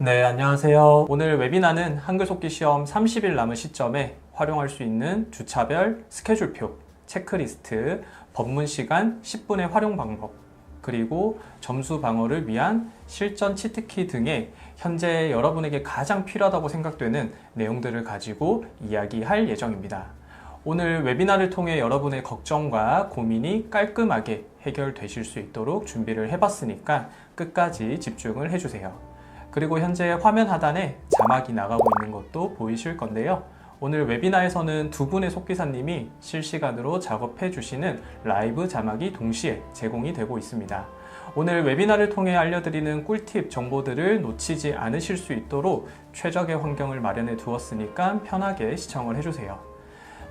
네, 안녕하세요. 오늘 웨비나는 한글 속기 시험 30일 남은 시점에 활용할 수 있는 주차별 스케줄표, 체크리스트, 법문 시간 10분의 활용 방법, 그리고 점수 방어를 위한 실전 치트키 등의 현재 여러분에게 가장 필요하다고 생각되는 내용들을 가지고 이야기할 예정입니다. 오늘 웨비나를 통해 여러분의 걱정과 고민이 깔끔하게 해결되실 수 있도록 준비를 해봤으니까 끝까지 집중을 해주세요. 그리고 현재 화면 하단에 자막이 나가고 있는 것도 보이실 건데요. 오늘 웨비나에서는 두 분의 속기사님이 실시간으로 작업해 주시는 라이브 자막이 동시에 제공이 되고 있습니다. 오늘 웨비나를 통해 알려드리는 꿀팁 정보들을 놓치지 않으실 수 있도록 최적의 환경을 마련해 두었으니까 편하게 시청을 해주세요.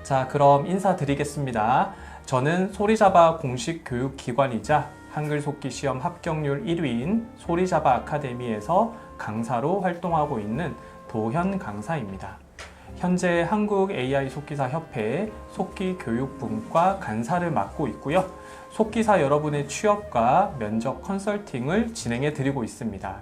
자, 그럼 인사드리겠습니다. 저는 소리자바 공식 교육기관이자 한글 속기 시험 합격률 1위인 소리자바 아카데미에서 강사로 활동하고 있는 도현 강사입니다. 현재 한국 AI 속기사 협회의 속기 교육분과 간사를 맡고 있고요. 속기사 여러분의 취업과 면접 컨설팅을 진행해 드리고 있습니다.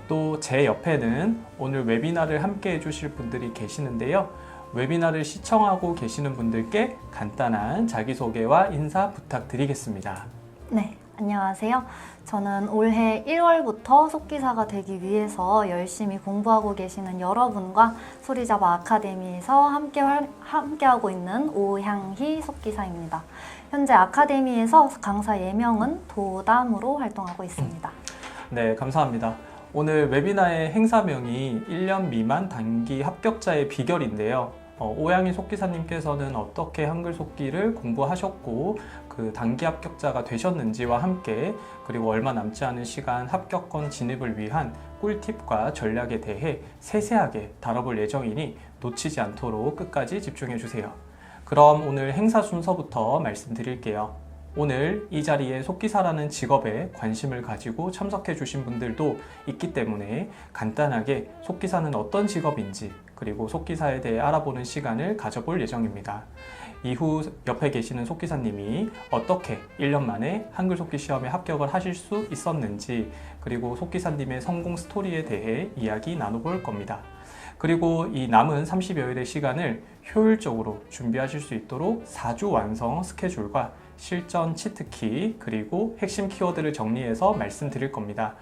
또 제 옆에는 오늘 웨비나를 함께 해주실 분들이 계시는데요. 웨비나를 시청하고 계시는 분들께 간단한 자기소개와 인사 부탁드리겠습니다. 네, 안녕하세요. 저는 올해 1월부터 속기사가 되기 위해서 열심히 공부하고 계시는 여러분과 소리자바 아카데미에서 함께하고 있는 오향희 속기사입니다. 현재 아카데미에서 강사 예명은 도담으로 활동하고 있습니다. 네, 감사합니다. 오늘 웨비나의 행사명이 1년 미만 단기 합격자의 비결인데요. 오양희 속기사님께서는 어떻게 한글 속기를 공부하셨고 그 단기 합격자가 되셨는지와 함께 그리고 얼마 남지 않은 시간 합격권 진입을 위한 꿀팁과 전략에 대해 세세하게 다뤄볼 예정이니 놓치지 않도록 끝까지 집중해 주세요. 그럼 오늘 행사 순서부터 말씀드릴게요. 오늘 이 자리에 속기사라는 직업에 관심을 가지고 참석해 주신 분들도 있기 때문에 간단하게 속기사는 어떤 직업인지 그리고 속기사에 대해 알아보는 시간을 가져볼 예정입니다. 이후 옆에 계시는 속기사님이 어떻게 1년 만에 한글 속기 시험에 합격을 하실 수 있었는지 그리고 속기사님의 성공 스토리에 대해 이야기 나눠볼 겁니다. 그리고 이 남은 30여일의 시간을 효율적으로 준비하실 수 있도록 4주 완성 스케줄과 실전 치트키 그리고 핵심 키워드를 정리해서 말씀드릴 겁니다.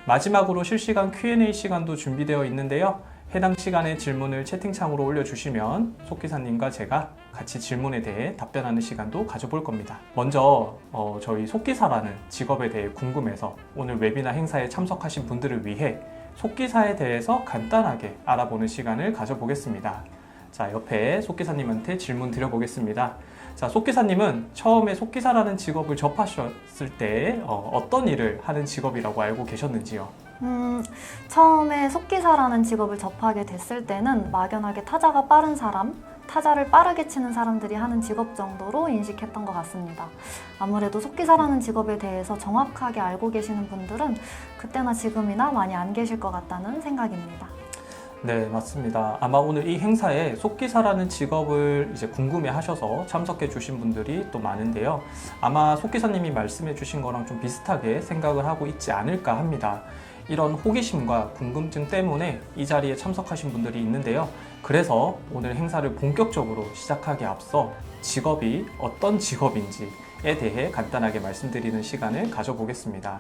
마지막으로 실시간 Q&A 시간도 준비되어 있는데요. 해당 시간에 질문을 채팅창으로 올려주시면 속기사님과 제가 같이 질문에 대해 답변하는 시간도 가져볼 겁니다. 먼저 저희 속기사라는 직업에 대해 궁금해서 오늘 웨비나 행사에 참석하신 분들을 위해 속기사에 대해서 간단하게 알아보는 시간을 가져보겠습니다. 자, 옆에 속기사님한테 질문 드려보겠습니다. 자, 속기사님은 처음에 속기사라는 직업을 접하셨을 때 어떤 일을 하는 직업이라고 알고 계셨는지요? 처음에 속기사라는 직업을 접하게 됐을 때는 막연하게 타자가 빠른 사람, 타자를 빠르게 치는 사람들이 하는 직업 정도로 인식했던 것 같습니다. 아무래도 속기사라는 직업에 대해서 정확하게 알고 계시는 분들은 그때나 지금이나 많이 안 계실 것 같다는 생각입니다. 네, 맞습니다. 아마 오늘 이 행사에 속기사라는 직업을 이제 궁금해 하셔서 참석해 주신 분들이 또 많은데요. 아마 속기사님이 말씀해 주신 거랑 좀 비슷하게 생각을 하고 있지 않을까 합니다. 이런 호기심과 궁금증 때문에 이 자리에 참석하신 분들이 있는데요. 그래서 오늘 행사를 본격적으로 시작하기에 앞서 직업이 어떤 직업인지에 대해 간단하게 말씀드리는 시간을 가져보겠습니다.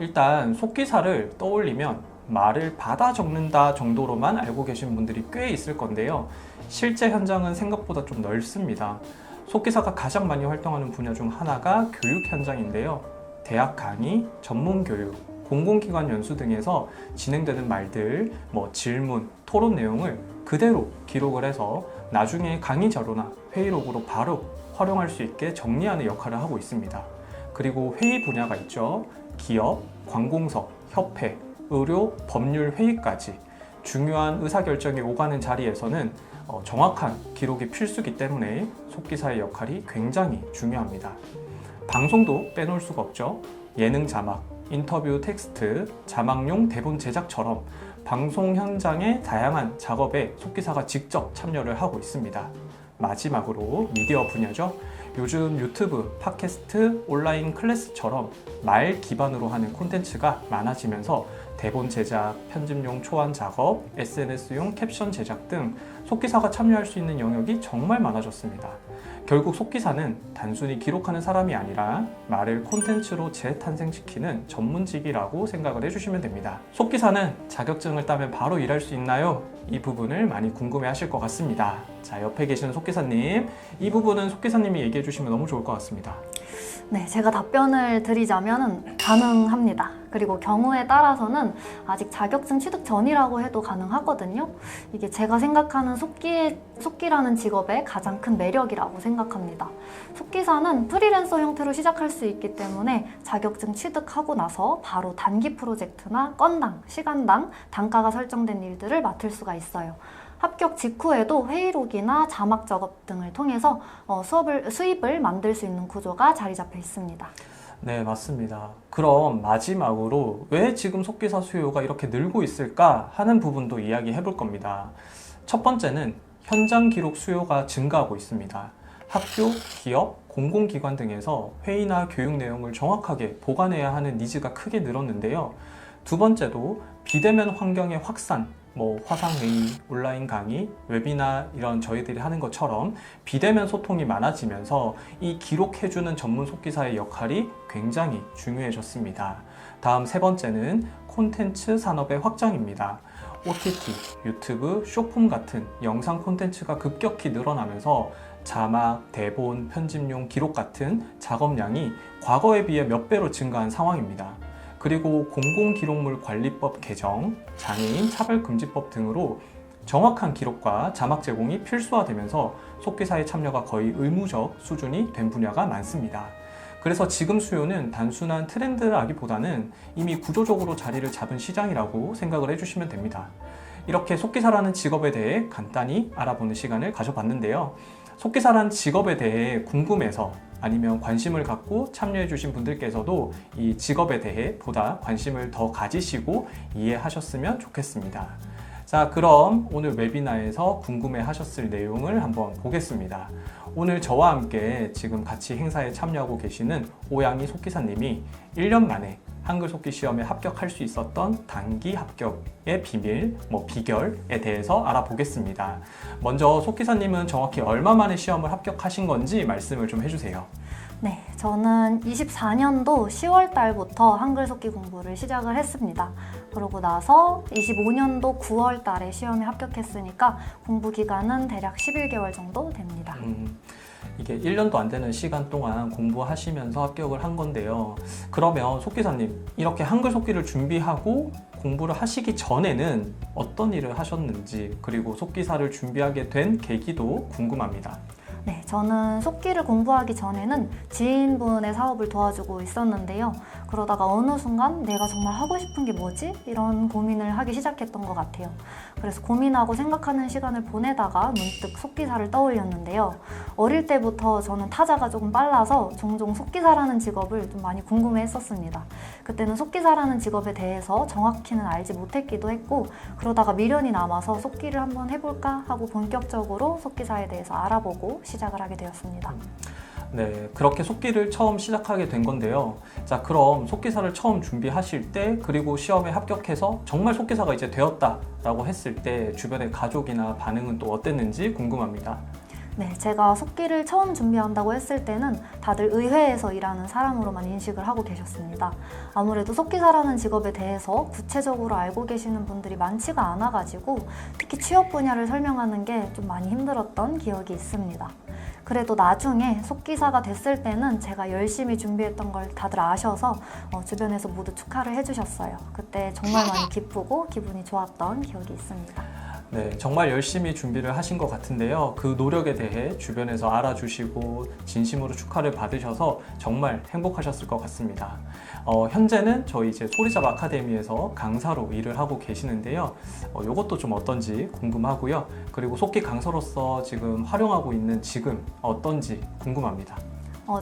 일단 속기사를 떠올리면 말을 받아 적는다 정도로만 알고 계신 분들이 꽤 있을 건데요. 실제 현장은 생각보다 좀 넓습니다. 속기사가 가장 많이 활동하는 분야 중 하나가 교육 현장인데요. 대학 강의, 전문 교육, 공공기관 연수 등에서 진행되는 말들, 질문, 토론 내용을 그대로 기록을 해서 나중에 강의 자료나 회의록으로 바로 활용할 수 있게 정리하는 역할을 하고 있습니다. 그리고 회의 분야가 있죠. 기업, 관공서, 협회, 의료, 법률 회의까지 중요한 의사결정이 오가는 자리에서는 정확한 기록이 필수이기 때문에 속기사의 역할이 굉장히 중요합니다. 방송도 빼놓을 수가 없죠. 예능 자막, 인터뷰 텍스트, 자막용 대본 제작처럼 방송 현장의 다양한 작업에 속기사가 직접 참여를 하고 있습니다. 마지막으로 미디어 분야죠. 요즘 유튜브, 팟캐스트, 온라인 클래스처럼 말 기반으로 하는 콘텐츠가 많아지면서 대본 제작, 편집용 초안 작업, SNS용 캡션 제작 등 속기사가 참여할 수 있는 영역이 정말 많아졌습니다. 결국 속기사는 단순히 기록하는 사람이 아니라 말을 콘텐츠로 재탄생시키는 전문직이라고 생각을 해주시면 됩니다. 속기사는 자격증을 따면 바로 일할 수 있나요? 이 부분을 많이 궁금해 하실 것 같습니다. 자, 옆에 계시는 속기사님, 이 부분은 속기사님이 얘기해 주시면 너무 좋을 것 같습니다. 네, 제가 답변을 드리자면 가능합니다. 그리고 경우에 따라서는 아직 자격증 취득 전이라고 해도 가능하거든요. 이게 제가 생각하는 속기라는 직업의 가장 큰 매력이라고 생각합니다. 속기사는 프리랜서 형태로 시작할 수 있기 때문에 자격증 취득하고 나서 바로 단기 프로젝트나 건당, 시간당 단가가 설정된 일들을 맡을 수가 있어요. 합격 직후에도 회의록이나 자막 작업 등을 통해서 수입을 만들 수 있는 구조가 자리 잡혀 있습니다. 네, 맞습니다. 그럼 마지막으로 왜 지금 속기사 수요가 이렇게 늘고 있을까 하는 부분도 이야기해 볼 겁니다. 첫 번째는 현장 기록 수요가 증가하고 있습니다. 학교, 기업, 공공기관 등에서 회의나 교육 내용을 정확하게 보관해야 하는 니즈가 크게 늘었는데요. 두 번째도 비대면 환경의 확산, 화상회의, 온라인 강의, 웨비나 이런 저희들이 하는 것처럼 비대면 소통이 많아지면서 이 기록해주는 전문 속기사의 역할이 굉장히 중요해졌습니다. 다음 세 번째는 콘텐츠 산업의 확장입니다. OTT, 유튜브, 쇼폼 같은 영상 콘텐츠가 급격히 늘어나면서 자막, 대본, 편집용 기록 같은 작업량이 과거에 비해 몇 배로 증가한 상황입니다. 그리고 공공기록물 관리법 개정, 장애인 차별금지법 등으로 정확한 기록과 자막 제공이 필수화되면서 속기사의 참여가 거의 의무적 수준이 된 분야가 많습니다. 그래서 지금 수요는 단순한 트렌드라기보다는 이미 구조적으로 자리를 잡은 시장이라고 생각을 해주시면 됩니다. 이렇게 속기사라는 직업에 대해 간단히 알아보는 시간을 가져봤는데요. 속기사라는 직업에 대해 궁금해서 아니면 관심을 갖고 참여해 주신 분들께서도 이 직업에 대해 보다 관심을 더 가지시고 이해하셨으면 좋겠습니다. 자, 그럼 오늘 웨비나에서 궁금해 하셨을 내용을 한번 보겠습니다. 오늘 저와 함께 지금 같이 행사에 참여하고 계시는 오양희 속기사님이 1년 만에 한글 속기 시험에 합격할 수 있었던 단기 합격의 비결에 대해서 알아보겠습니다. 먼저 속기사님은 정확히 얼마 만에 시험을 합격하신 건지 말씀을 좀 해주세요. 네, 저는 24년도 10월 달부터 한글 속기 공부를 시작을 했습니다. 그러고 나서 25년도 9월 달에 시험에 합격했으니까 공부 기간은 대략 11개월 정도 됩니다. 이게 1년도 안 되는 시간 동안 공부하시면서 합격을 한 건데요. 그러면 속기사님, 이렇게 한글 속기를 준비하고 공부를 하시기 전에는 어떤 일을 하셨는지, 그리고 속기사를 준비하게 된 계기도 궁금합니다. 네, 저는 속기를 공부하기 전에는 지인분의 사업을 도와주고 있었는데요. 그러다가 어느 순간 내가 정말 하고 싶은 게 뭐지? 이런 고민을 하기 시작했던 것 같아요. 그래서 고민하고 생각하는 시간을 보내다가 문득 속기사를 떠올렸는데요. 어릴 때부터 저는 타자가 조금 빨라서 종종 속기사라는 직업을 좀 많이 궁금해했었습니다. 그때는 속기사라는 직업에 대해서 정확히는 알지 못했기도 했고, 그러다가 미련이 남아서 속기를 한번 해볼까 하고 본격적으로 속기사에 대해서 알아보고 시작을 하게 되었습니다. 네, 그렇게 속기를 처음 시작하게 된 건데요. 자, 그럼 속기사를 처음 준비하실 때, 그리고 시험에 합격해서 정말 속기사가 이제 되었다라고 했을 때 주변의 가족이나 반응은 또 어땠는지 궁금합니다. 네, 제가 속기를 처음 준비한다고 했을 때는 다들 의회에서 일하는 사람으로만 인식을 하고 계셨습니다. 아무래도 속기사라는 직업에 대해서 구체적으로 알고 계시는 분들이 많지가 않아가지고 특히 취업 분야를 설명하는 게 좀 많이 힘들었던 기억이 있습니다. 그래도 나중에 속기사가 됐을 때는 제가 열심히 준비했던 걸 다들 아셔서 주변에서 모두 축하를 해주셨어요. 그때 정말 많이 기쁘고 기분이 좋았던 기억이 있습니다. 네, 정말 열심히 준비를 하신 것 같은데요. 그 노력에 대해 주변에서 알아주시고 진심으로 축하를 받으셔서 정말 행복하셨을 것 같습니다. 현재는 저희 이제 소리잡 아카데미에서 강사로 일을 하고 계시는데요. 이것도 좀 어떤지 궁금하고요. 그리고 속기 강사로서 지금 활용하고 있는 지금 어떤지 궁금합니다.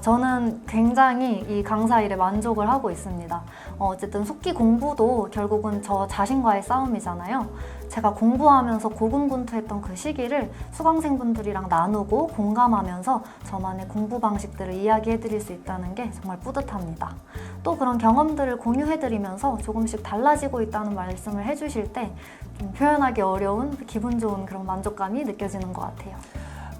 저는 굉장히 이 강사 일에 만족을 하고 있습니다. 어쨌든 속기 공부도 결국은 저 자신과의 싸움이잖아요. 제가 공부하면서 고군분투했던 그 시기를 수강생분들이랑 나누고 공감하면서 저만의 공부 방식들을 이야기해드릴 수 있다는 게 정말 뿌듯합니다. 또 그런 경험들을 공유해드리면서 조금씩 달라지고 있다는 말씀을 해주실 때 좀 표현하기 어려운 기분 좋은 그런 만족감이 느껴지는 것 같아요.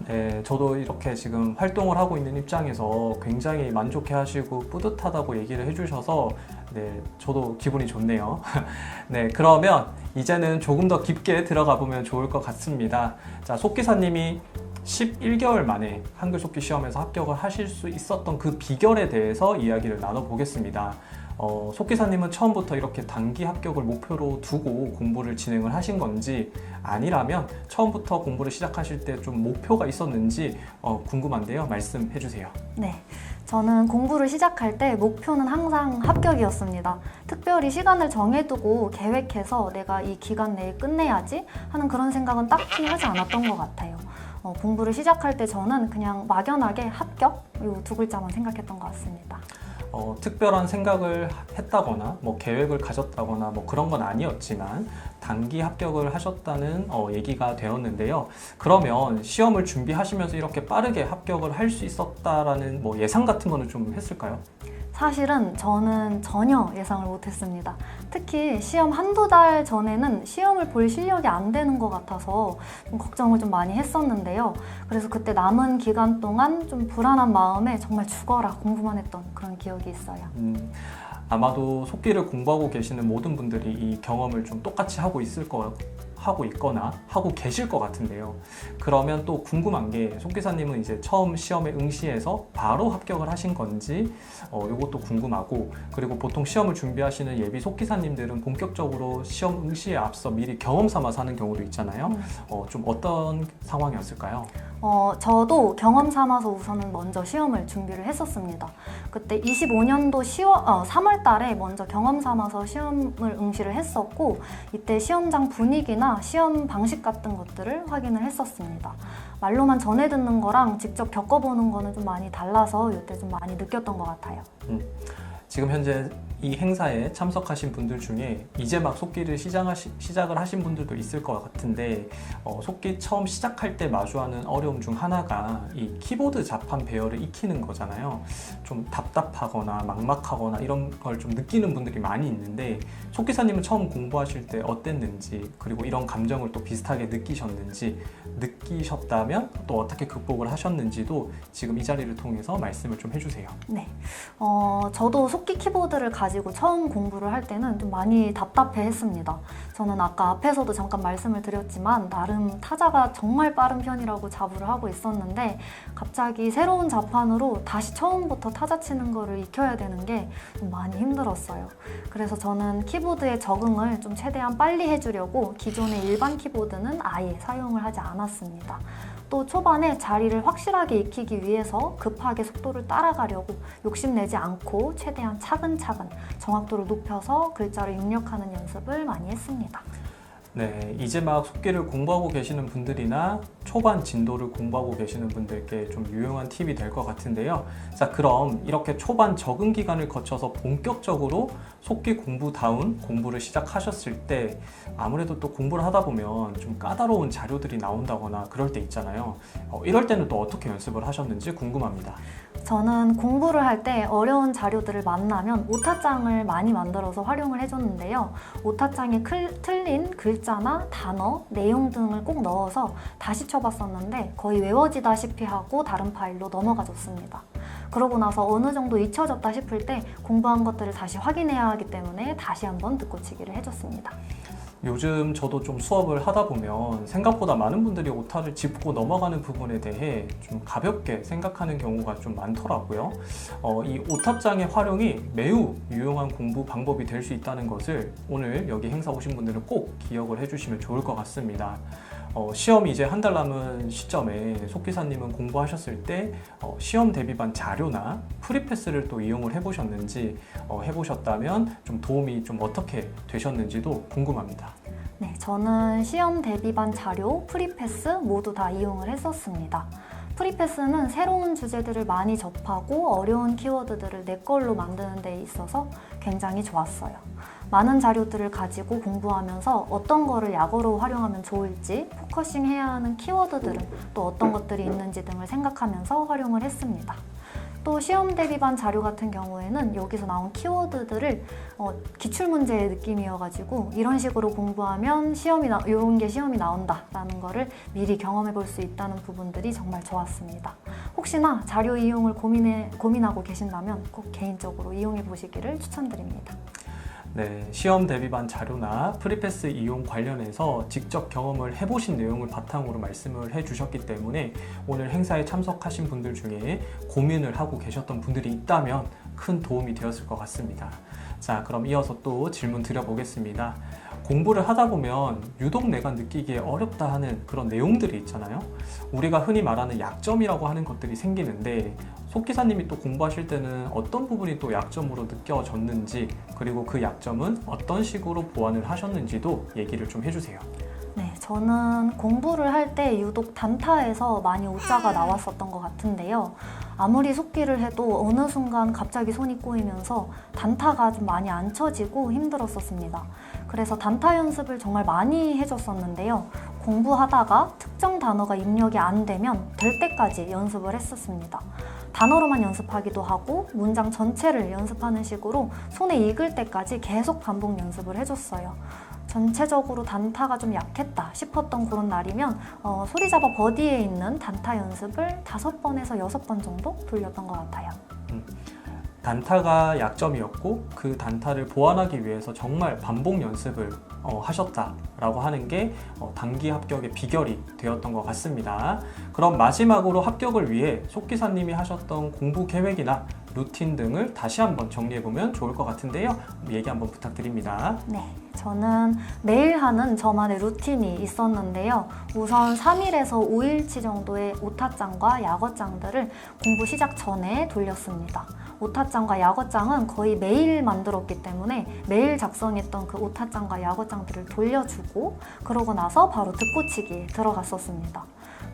네, 저도 이렇게 지금 활동을 하고 있는 입장에서 굉장히 만족해 하시고 뿌듯하다고 얘기를 해주셔서 네, 저도 기분이 좋네요. 네, 그러면 이제는 조금 더 깊게 들어가 보면 좋을 것 같습니다. 자, 속기사님이 11개월 만에 한글 속기 시험에서 합격을 하실 수 있었던 그 비결에 대해서 이야기를 나눠보겠습니다. 속기사님은 처음부터 이렇게 단기 합격을 목표로 두고 공부를 진행을 하신 건지 아니라면 처음부터 공부를 시작하실 때 좀 목표가 있었는지 궁금한데요. 말씀해 주세요. 네, 저는 공부를 시작할 때 목표는 항상 합격이었습니다. 특별히 시간을 정해두고 계획해서 내가 이 기간 내에 끝내야지 하는 그런 생각은 딱히 하지 않았던 것 같아요. 공부를 시작할 때 저는 그냥 막연하게 합격? 이 두 글자만 생각했던 것 같습니다. 특별한 생각을 했다거나 뭐 계획을 가졌다거나 뭐 그런 건 아니었지만 단기 합격을 하셨다는 얘기가 되었는데요. 그러면 시험을 준비하시면서 이렇게 빠르게 합격을 할 수 있었다라는 뭐 예상 같은 거는 좀 했을까요? 사실은 저는 전혀 예상을 못했습니다. 특히 시험 한두 달 전에는 시험을 볼 실력이 안 되는 것 같아서 좀 걱정을 좀 많이 했었는데요. 그래서 그때 남은 기간 동안 좀 불안한 마음에 정말 죽어라 공부만 했던 그런 기억이 있어요. 아마도 속기를 공부하고 계시는 모든 분들이 이 경험을 좀 똑같이 하고 있거나 하고 계실 것 같은데요. 그러면 또 궁금한 게 속기사님은 이제 처음 시험에 응시해서 바로 합격을 하신 건지 이것도 궁금하고, 그리고 보통 시험을 준비하시는 예비 속기사님들은 본격적으로 시험 응시에 앞서 미리 경험 삼아서 하는 경우도 있잖아요. 좀 어떤 상황이었을까요? 저도 경험 삼아서 우선은 먼저 시험을 준비를 했었습니다. 그때 25년도 3월 달에 먼저 경험 삼아서 시험을 응시를 했었고, 이때 시험장 분위기나 시험 방식 같은 것들을 확인을 했었습니다. 말로만 전해 듣는 거랑 직접 겪어보는 거는 좀 많이 달라서 이때 좀 많이 느꼈던 것 같아요. 지금 현재 이 행사에 참석하신 분들 중에 이제 막 속기를 시작을 하신 분들도 있을 것 같은데 속기 처음 시작할 때 마주하는 어려움 중 하나가 이 키보드 자판 배열을 익히는 거잖아요. 좀 답답하거나 막막하거나 이런 걸 좀 느끼는 분들이 많이 있는데 속기사님은 처음 공부하실 때 어땠는지, 그리고 이런 감정을 또 비슷하게 느끼셨다면 또 어떻게 극복을 하셨는지도 지금 이 자리를 통해서 말씀을 좀 해주세요. 네, 저도 속기 키보드를 가지고 처음 공부를 할 때는 좀 많이 답답해했습니다. 저는 아까 앞에서도 잠깐 말씀을 드렸지만 나름 타자가 정말 빠른 편이라고 자부를 하고 있었는데 갑자기 새로운 자판으로 다시 처음부터 타자 치는 거를 익혀야 되는 게 좀 많이 힘들었어요. 그래서 저는 키보드의 적응을 좀 최대한 빨리 해주려고 기존의 일반 키보드는 아예 사용을 하지 않았습니다. 또 초반에 자리를 확실하게 익히기 위해서 급하게 속도를 따라가려고 욕심내지 않고 최대한 차근차근 정확도를 높여서 글자를 입력하는 연습을 많이 했습니다. 네, 이제 막 속기를 공부하고 계시는 분들이나 초반 진도를 공부하고 계시는 분들께 좀 유용한 팁이 될 것 같은데요. 자, 그럼 이렇게 초반 적응 기간을 거쳐서 본격적으로 속기 공부다운 공부를 시작하셨을 때 아무래도 또 공부를 하다 보면 좀 까다로운 자료들이 나온다거나 그럴 때 있잖아요. 이럴 때는 또 어떻게 연습을 하셨는지 궁금합니다. 저는 공부를 할 때 어려운 자료들을 만나면 오타장을 많이 만들어서 활용을 해줬는데요. 오타장에 틀린 글자나 단어, 내용 등을 꼭 넣어서 다시 쳐봤었는데 거의 외워지다시피 하고 다른 파일로 넘어가줬습니다. 그러고 나서 어느 정도 잊혀졌다 싶을 때 공부한 것들을 다시 확인해야 하기 때문에 다시 한번 듣고치기를 해줬습니다. 요즘 저도 좀 수업을 하다 보면 생각보다 많은 분들이 오타를 짚고 넘어가는 부분에 대해 좀 가볍게 생각하는 경우가 좀 많더라고요. 이 오타장의 활용이 매우 유용한 공부 방법이 될 수 있다는 것을 오늘 여기 행사 오신 분들은 꼭 기억을 해주시면 좋을 것 같습니다. 시험이 이제 한 달 남은 시점에 속기사님은 공부하셨을 때 시험 대비반 자료나 프리패스를 또 이용을 해보셨는지, 해보셨다면 좀 도움이 좀 어떻게 되셨는지도 궁금합니다. 네, 저는 시험 대비반 자료, 프리패스 모두 다 이용을 했었습니다. 프리패스는 새로운 주제들을 많이 접하고 어려운 키워드들을 내 걸로 만드는 데 있어서 굉장히 좋았어요. 많은 자료들을 가지고 공부하면서 어떤 거를 약어로 활용하면 좋을지, 포커싱해야 하는 키워드들은 또 어떤 것들이 있는지 등을 생각하면서 활용을 했습니다. 또 시험 대비반 자료 같은 경우에는 여기서 나온 키워드들을 기출문제의 느낌이어가지고 이런 식으로 공부하면 이런 게 시험이 나온다라는 거를 미리 경험해 볼 수 있다는 부분들이 정말 좋았습니다. 혹시나 자료 이용을 고민하고 계신다면 꼭 개인적으로 이용해 보시기를 추천드립니다. 네, 시험 대비반 자료나 프리패스 이용 관련해서 직접 경험을 해보신 내용을 바탕으로 말씀을 해주셨기 때문에 오늘 행사에 참석하신 분들 중에 고민을 하고 계셨던 분들이 있다면 큰 도움이 되었을 것 같습니다. 자, 그럼 이어서 또 질문 드려보겠습니다. 공부를 하다 보면 유독 내가 느끼기에 어렵다 하는 그런 내용들이 있잖아요. 우리가 흔히 말하는 약점이라고 하는 것들이 생기는데 속기사님이 또 공부하실 때는 어떤 부분이 또 약점으로 느껴졌는지, 그리고 그 약점은 어떤 식으로 보완을 하셨는지도 얘기를 좀 해주세요. 네, 저는 공부를 할 때 유독 단타에서 많이 오자가 나왔었던 것 같은데요. 아무리 속기를 해도 어느 순간 갑자기 손이 꼬이면서 단타가 좀 많이 안 쳐지고 힘들었었습니다. 그래서 단타 연습을 정말 많이 해줬었는데요. 공부하다가 특정 단어가 입력이 안 되면 될 때까지 연습을 했었습니다. 단어로만 연습하기도 하고 문장 전체를 연습하는 식으로 손에 익을 때까지 계속 반복 연습을 해줬어요. 전체적으로 단타가 좀 약했다 싶었던 그런 날이면 소리잡아 버디에 있는 단타 연습을 5번에서 6번 정도 돌렸던 것 같아요. 단타가 약점이었고 그 단타를 보완하기 위해서 정말 반복 연습을 하셨다라고 하는 게 단기 합격의 비결이 되었던 것 같습니다. 그럼 마지막으로 합격을 위해 속기사님이 하셨던 공부 계획이나 루틴 등을 다시 한번 정리해보면 좋을 것 같은데요. 얘기 한번 부탁드립니다. 네, 저는 매일 하는 저만의 루틴이 있었는데요. 우선 3일에서 5일치 정도의 오타장과 약어장들을 공부 시작 전에 돌렸습니다. 오타장과 약어장은 거의 매일 만들었기 때문에 매일 작성했던 그 오타장과 약어장들을 돌려주고 그러고 나서 바로 듣고치기에 들어갔었습니다.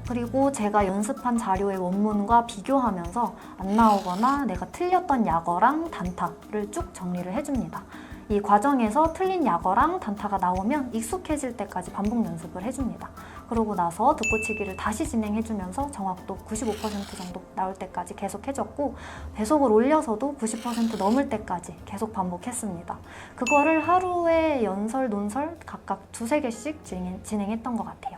그리고 제가 연습한 자료의 원문과 비교하면서 안 나오거나 내가 틀렸던 약어랑 단타를 쭉 정리를 해줍니다. 이 과정에서 틀린 약어랑 단타가 나오면 익숙해질 때까지 반복 연습을 해줍니다. 그러고 나서 듣고치기를 다시 진행해주면서 정확도 95% 정도 나올 때까지 계속 해줬고 배속을 올려서도 90% 넘을 때까지 계속 반복했습니다. 그거를 하루에 연설, 논설 각각 2-3개씩 진행했던 것 같아요.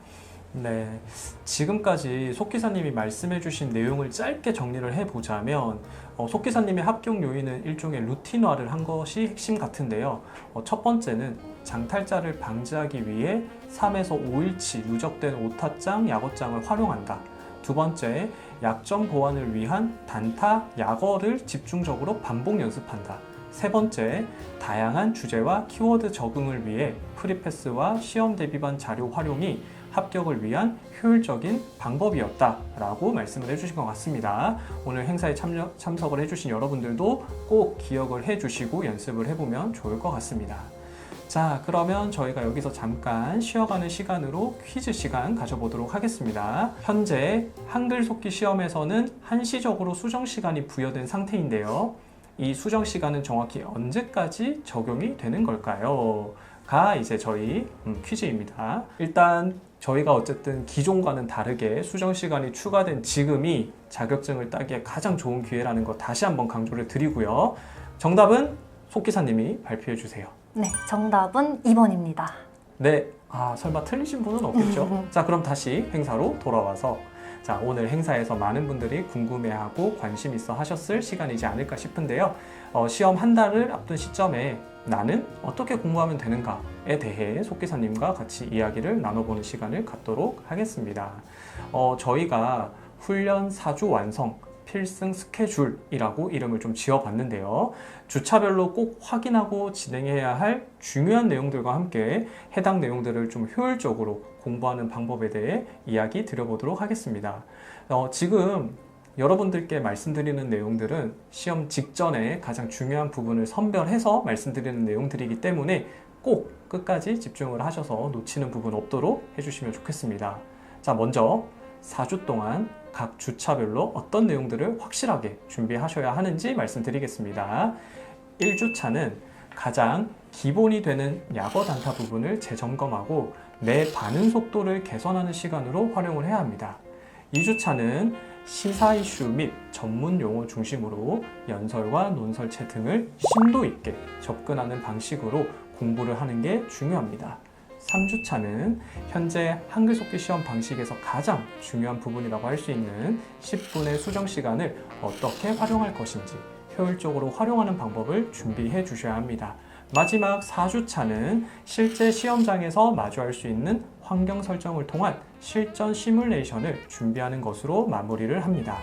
네, 지금까지 속기사님이 말씀해주신 내용을 짧게 정리를 해보자면 속기사님의 합격 요인은 일종의 루틴화를 한 것이 핵심 같은데요. 첫 번째는 장탈자를 방지하기 위해 3에서 5일치 누적된 오타장, 약어장을 활용한다. 두 번째, 약점 보완을 위한 단타, 약어를 집중적으로 반복 연습한다. 세 번째, 다양한 주제와 키워드 적응을 위해 프리패스와 시험 대비반 자료 활용이 합격을 위한 효율적인 방법이었다라고 말씀을 해주신 것 같습니다. 오늘 행사에 참석을 해주신 여러분들도 꼭 기억을 해주시고 연습을 해보면 좋을 것 같습니다. 자, 그러면 저희가 여기서 잠깐 쉬어가는 시간으로 퀴즈 시간 가져보도록 하겠습니다. 현재 한글 속기 시험에서는 한시적으로 수정 시간이 부여된 상태인데요. 이 수정 시간은 정확히 언제까지 적용이 되는 걸까요? 가 이제 저희 퀴즈입니다. 일단 저희가 어쨌든 기존과는 다르게 수정 시간이 추가된 지금이 자격증을 따기에 가장 좋은 기회라는 거 다시 한번 강조를 드리고요. 정답은 속기사님이 발표해 주세요. 네, 정답은 2번입니다. 네, 설마 틀리신 분은 없겠죠? 자, 그럼 다시 행사로 돌아와서 자, 오늘 행사에서 많은 분들이 궁금해하고 관심 있어 하셨을 시간이지 않을까 싶은데요. 시험 한 달을 앞둔 시점에 나는 어떻게 공부하면 되는가에 대해 속기사님과 같이 이야기를 나눠보는 시간을 갖도록 하겠습니다. 저희가 훈련 4주 완성 필승 스케줄이라고 이름을 좀 지어봤는데요. 주차별로 꼭 확인하고 진행해야 할 중요한 내용들과 함께 해당 내용들을 좀 효율적으로 공부하는 방법에 대해 이야기 드려보도록 하겠습니다. 지금 여러분들께 말씀드리는 내용들은 시험 직전에 가장 중요한 부분을 선별해서 말씀드리는 내용들이기 때문에 꼭 끝까지 집중을 하셔서 놓치는 부분 없도록 해주시면 좋겠습니다. 자, 먼저 4주 동안 각 주차별로 어떤 내용들을 확실하게 준비하셔야 하는지 말씀드리겠습니다. 1주차는 가장 기본이 되는 약어 단타 부분을 재점검하고 내 반응 속도를 개선하는 시간으로 활용을 해야 합니다. 2주차는 시사 이슈 및 전문 용어 중심으로 연설과 논설체 등을 심도 있게 접근하는 방식으로 공부를 하는 게 중요합니다. 3주차는 현재 한글 속기 시험 방식에서 가장 중요한 부분이라고 할 수 있는 10분의 수정 시간을 어떻게 활용할 것인지 효율적으로 활용하는 방법을 준비해 주셔야 합니다. 마지막 4주차는 실제 시험장에서 마주할 수 있는 환경 설정을 통한 실전 시뮬레이션을 준비하는 것으로 마무리를 합니다.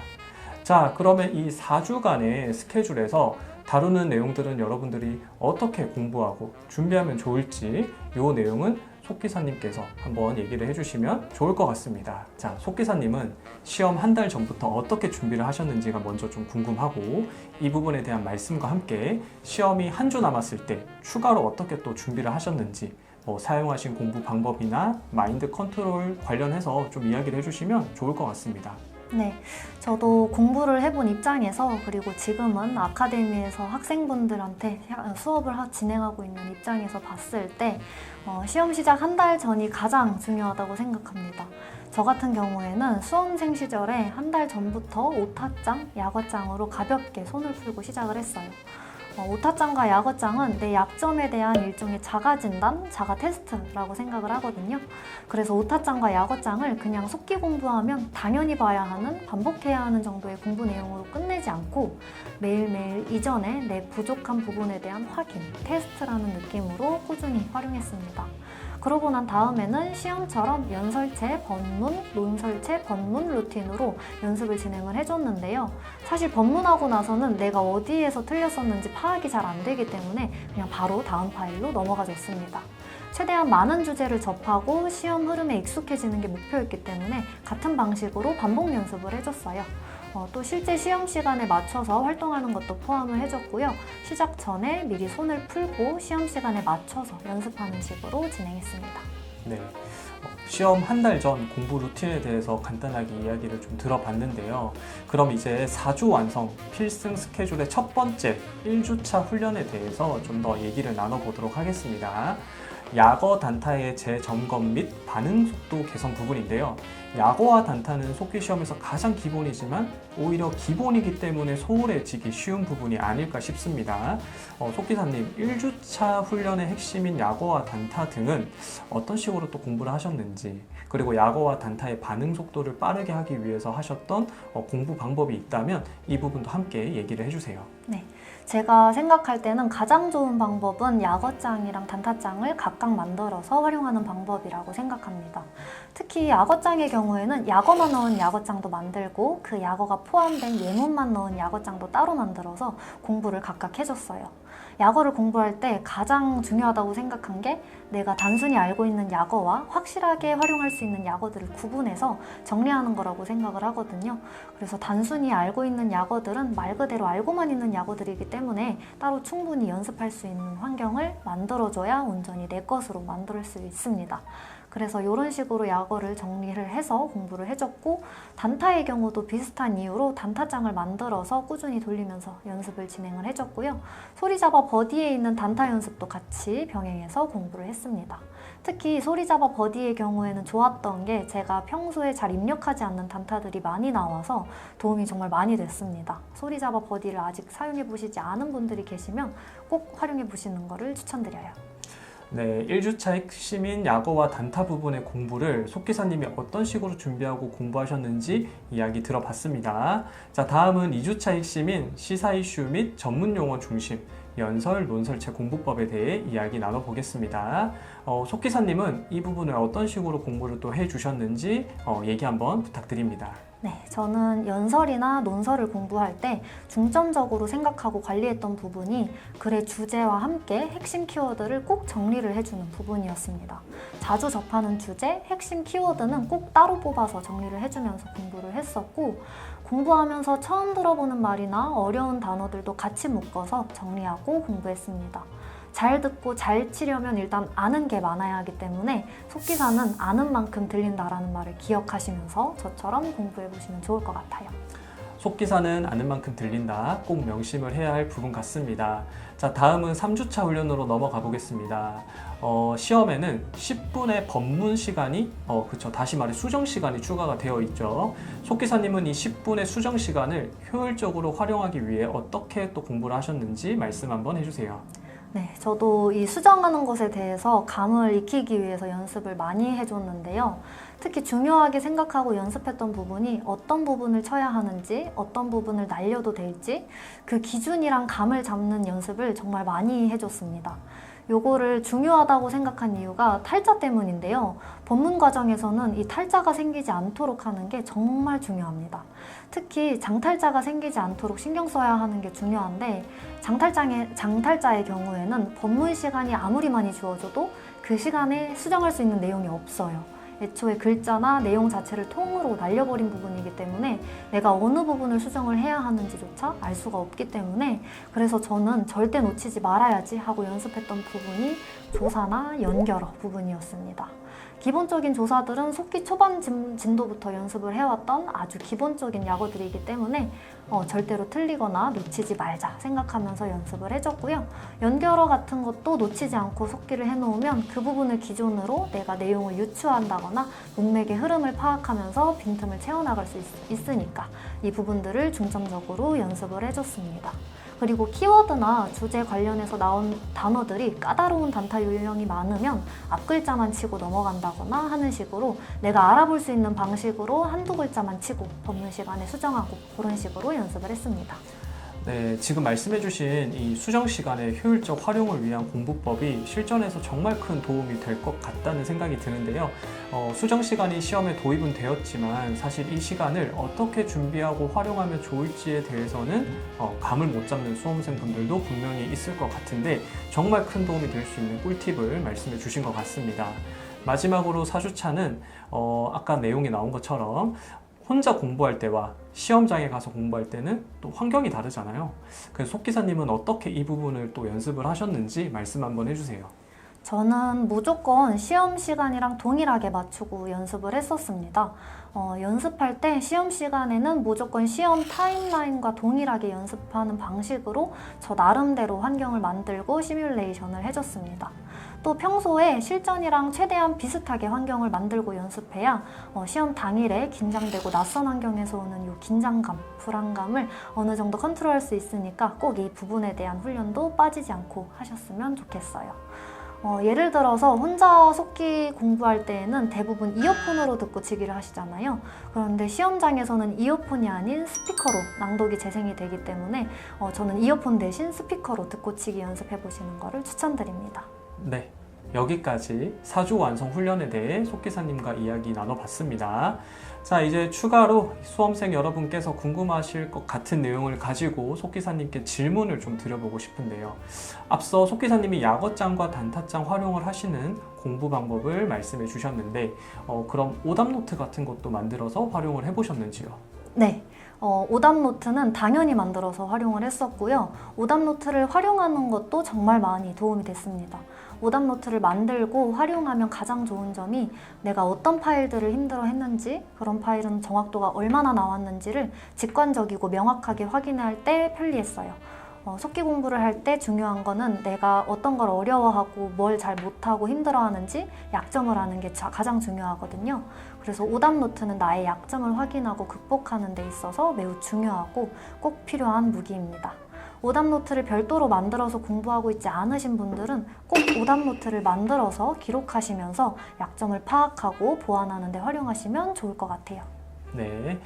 자, 그러면 이 4주간의 스케줄에서 다루는 내용들은 여러분들이 어떻게 공부하고 준비하면 좋을지 이 내용은 속기사님께서 한번 얘기를 해주시면 좋을 것 같습니다. 자, 속기사님은 시험 한 달 전부터 어떻게 준비를 하셨는지가 먼저 좀 궁금하고 이 부분에 대한 말씀과 함께 시험이 한 주 남았을 때 추가로 어떻게 또 준비를 하셨는지 사용하신 공부 방법이나 마인드 컨트롤 관련해서 좀 이야기를 해주시면 좋을 것 같습니다. 네, 저도 공부를 해본 입장에서 그리고 지금은 아카데미에서 학생분들한테 수업을 진행하고 있는 입장에서 봤을 때 시험 시작 한 달 전이 가장 중요하다고 생각합니다. 저 같은 경우에는 수험생 시절에 한 달 전부터 오타짱, 약어짱으로 가볍게 손을 풀고 시작을 했어요. 오타짱과 약어짱은 내 약점에 대한 일종의 자가 진단, 자가 테스트라고 생각을 하거든요. 그래서 오타짱과 약어짱을 그냥 속기 공부하면 당연히 봐야 하는, 반복해야 하는 정도의 공부 내용으로 끝내지 않고 매일매일 이전에 내 부족한 부분에 대한 확인, 테스트라는 느낌으로 꾸준히 활용했습니다. 그러고 난 다음에는 시험처럼 연설체, 번문, 논설체, 번문 루틴으로 연습을 진행을 해줬는데요. 사실 번문하고 나서는 내가 어디에서 틀렸었는지 파악이 잘 안 되기 때문에 그냥 바로 다음 파일로 넘어가 줬습니다. 최대한 많은 주제를 접하고 시험 흐름에 익숙해지는 게 목표였기 때문에 같은 방식으로 반복 연습을 해줬어요. 또 실제 시험 시간에 맞춰서 활동하는 것도 포함을 해줬고요. 시작 전에 미리 손을 풀고 시험 시간에 맞춰서 연습하는 식으로 진행했습니다. 네, 시험 한 달 전 공부 루틴에 대해서 간단하게 이야기를 좀 들어봤는데요. 그럼 이제 4주 완성 필승 스케줄의 첫 번째 1주차 훈련에 대해서 좀 더 얘기를 나눠보도록 하겠습니다. 약어 단타의 재점검 및 반응 속도 개선 부분인데요. 약어와 단타는 속기 시험에서 가장 기본이지만 오히려 기본이기 때문에 소홀해지기 쉬운 부분이 아닐까 싶습니다. 속기사님, 1주차 훈련의 핵심인 약어와 단타 등은 어떤 식으로 또 공부를 하셨는지, 그리고 약어와 단타의 반응 속도를 빠르게 하기 위해서 하셨던 공부 방법이 있다면 이 부분도 함께 얘기를 해주세요. 네, 제가 생각할 때는 가장 좋은 방법은 약어장이랑 단타장을 각각 만들어서 활용하는 방법이라고 생각합니다. 특히 약어장의 경우에는 약어만 넣은 약어장도 만들고 그 약어가 포함된 예문만 넣은 약어장도 따로 만들어서 공부를 각각 해줬어요. 약어를 공부할 때 가장 중요하다고 생각한 게 내가 단순히 알고 있는 약어와 확실하게 활용할 수 있는 약어들을 구분해서 정리하는 거라고 생각을 하거든요. 그래서 단순히 알고 있는 약어들은 말 그대로 알고만 있는 약어들이기 때문에 따로 충분히 연습할 수 있는 환경을 만들어줘야 온전히 내 것으로 만들 수 있습니다. 그래서 이런 식으로 약어를 정리를 해서 공부를 해줬고, 단타의 경우도 비슷한 이유로 단타장을 만들어서 꾸준히 돌리면서 연습을 진행을 해줬고요. 소리잡아 버디에 있는 단타 연습도 같이 병행해서 공부를 했습니다. 특히 소리잡아 버디의 경우에는 좋았던 게 제가 평소에 잘 입력하지 않는 단타들이 많이 나와서 도움이 정말 많이 됐습니다. 소리잡아 버디를 아직 사용해 보시지 않은 분들이 계시면 꼭 활용해 보시는 것을 추천드려요. 네, 1주차 핵심인 약어와 단타 부분의 공부를 속기사님이 어떤 식으로 준비하고 공부하셨는지 이야기 들어봤습니다. 자, 다음은 2주차 핵심인 시사 이슈 및 전문 용어 중심 연설, 논설체 공부법에 대해 이야기 나눠보겠습니다. 속기사님은 이 부분을 어떤 식으로 공부를 또 해주셨는지 얘기 한번 부탁드립니다. 네, 저는 연설이나 논설을 공부할 때 중점적으로 생각하고 관리했던 부분이 글의 주제와 함께 핵심 키워드를 꼭 정리를 해주는 부분이었습니다. 자주 접하는 주제, 핵심 키워드는 꼭 따로 뽑아서 정리를 해주면서 공부를 했었고, 공부하면서 처음 들어보는 말이나 어려운 단어들도 같이 묶어서 정리하고 공부했습니다. 잘 듣고 잘 치려면 일단 아는 게 많아야 하기 때문에 속기사는 아는 만큼 들린다라는 말을 기억하시면서 저처럼 공부해 보시면 좋을 것 같아요. 속기사는 아는 만큼 들린다. 꼭 명심을 해야 할 부분 같습니다. 자, 다음은 3주차 훈련으로 넘어가 보겠습니다. 시험에는 10분의 법문 시간이, 다시 말해 수정 시간이 추가가 되어 있죠. 속기사님은 이 10분의 수정 시간을 효율적으로 활용하기 위해 어떻게 또 공부를 하셨는지 말씀 한번 해주세요. 네, 저도 이 수정하는 것에 대해서 감을 익히기 위해서 연습을 많이 해줬는데요. 특히 중요하게 생각하고 연습했던 부분이 어떤 부분을 쳐야 하는지, 어떤 부분을 날려도 될지 그 기준이랑 감을 잡는 연습을 정말 많이 해줬습니다. 요거를 중요하다고 생각한 이유가 탈자 때문인데요. 법문 과정에서는 이 탈자가 생기지 않도록 하는 게 정말 중요합니다. 특히 장탈자가 생기지 않도록 신경 써야 하는 게 중요한데 장탈자의 경우에는 법문 시간이 아무리 많이 주어져도 그 시간에 수정할 수 있는 내용이 없어요. 애초에 글자나 내용 자체를 통으로 날려버린 부분이기 때문에 내가 어느 부분을 수정을 해야 하는지조차 알 수가 없기 때문에 그래서 저는 절대 놓치지 말아야지 하고 연습했던 부분이 조사나 연결어 부분이었습니다. 기본적인 조사들은 속기 초반 진도부터 연습을 해왔던 아주 기본적인 약어들이기 때문에 절대로 틀리거나 놓치지 말자 생각하면서 연습을 해줬고요. 연결어 같은 것도 놓치지 않고 속기를 해놓으면 그 부분을 기준으로 내가 내용을 유추한다거나 문맥의 흐름을 파악하면서 빈틈을 채워나갈 수 있으니까 이 부분들을 중점적으로 연습을 해줬습니다. 그리고 키워드나 주제 관련해서 나온 단어들이 까다로운 단타 유형이 많으면 앞글자만 치고 넘어간다거나 하는 식으로 내가 알아볼 수 있는 방식으로 한두 글자만 치고 법문 시간에 수정하고 그런 식으로 연습을 했습니다. 네, 지금 말씀해주신 이 수정 시간의 효율적 활용을 위한 공부법이 실전에서 정말 큰 도움이 될 것 같다는 생각이 드는데요. 수정 시간이 시험에 도입은 되었지만 사실 이 시간을 어떻게 준비하고 활용하면 좋을지에 대해서는 감을 못 잡는 수험생분들도 분명히 있을 것 같은데 정말 큰 도움이 될 수 있는 꿀팁을 말씀해 주신 것 같습니다. 마지막으로 4주차는 아까 내용이 나온 것처럼 혼자 공부할 때와 시험장에 가서 공부할 때는 또 환경이 다르잖아요. 그래서 속기사님은 어떻게 이 부분을 또 연습을 하셨는지 말씀 한번 해주세요. 저는 무조건 시험 시간이랑 동일하게 맞추고 연습을 했었습니다. 연습할 때 시험 시간에는 무조건 시험 타임라인과 동일하게 연습하는 방식으로 저 나름대로 환경을 만들고 시뮬레이션을 해줬습니다. 또 평소에 실전이랑 최대한 비슷하게 환경을 만들고 연습해야 시험 당일에 긴장되고 낯선 환경에서 오는 이 긴장감, 불안감을 어느 정도 컨트롤할 수 있으니까 꼭 이 부분에 대한 훈련도 빠지지 않고 하셨으면 좋겠어요. 예를 들어서 혼자 속기 공부할 때에는 대부분 이어폰으로 듣고 치기를 하시잖아요. 그런데 시험장에서는 이어폰이 아닌 스피커로 낭독이 재생이 되기 때문에 저는 이어폰 대신 스피커로 듣고 치기 연습해 보시는 것을 추천드립니다. 네, 여기까지 4주 완성 훈련에 대해 속기사님과 이야기 나눠봤습니다. 자, 이제 추가로 수험생 여러분께서 궁금하실 것 같은 내용을 가지고 속기사님께 질문을 좀 드려보고 싶은데요. 앞서 속기사님이 약어장과 단타장 활용을 하시는 공부 방법을 말씀해 주셨는데 그럼 오답노트 같은 것도 만들어서 활용을 해보셨는지요? 네. 오답노트는 당연히 만들어서 활용을 했었고요. 오답노트를 활용하는 것도 정말 많이 도움이 됐습니다. 오답노트를 만들고 활용하면 가장 좋은 점이 내가 어떤 파일들을 힘들어했는지, 그런 파일은 정확도가 얼마나 나왔는지를 직관적이고 명확하게 확인할 때 편리했어요. 속기 공부를 할 때 중요한 거는 내가 어떤 걸 어려워하고 뭘 잘 못하고 힘들어하는지 약점을 아는 게 가장 중요하거든요. 그래서 오답노트는 나의 약점을 확인하고 극복하는 데 있어서 매우 중요하고 꼭 필요한 무기입니다. 오답노트를 별도로 만들어서 공부하고 있지 않으신 분들은 꼭 오답노트를 만들어서 기록하시면서 약점을 파악하고 보완하는 데 활용하시면 좋을 것 같아요. 네.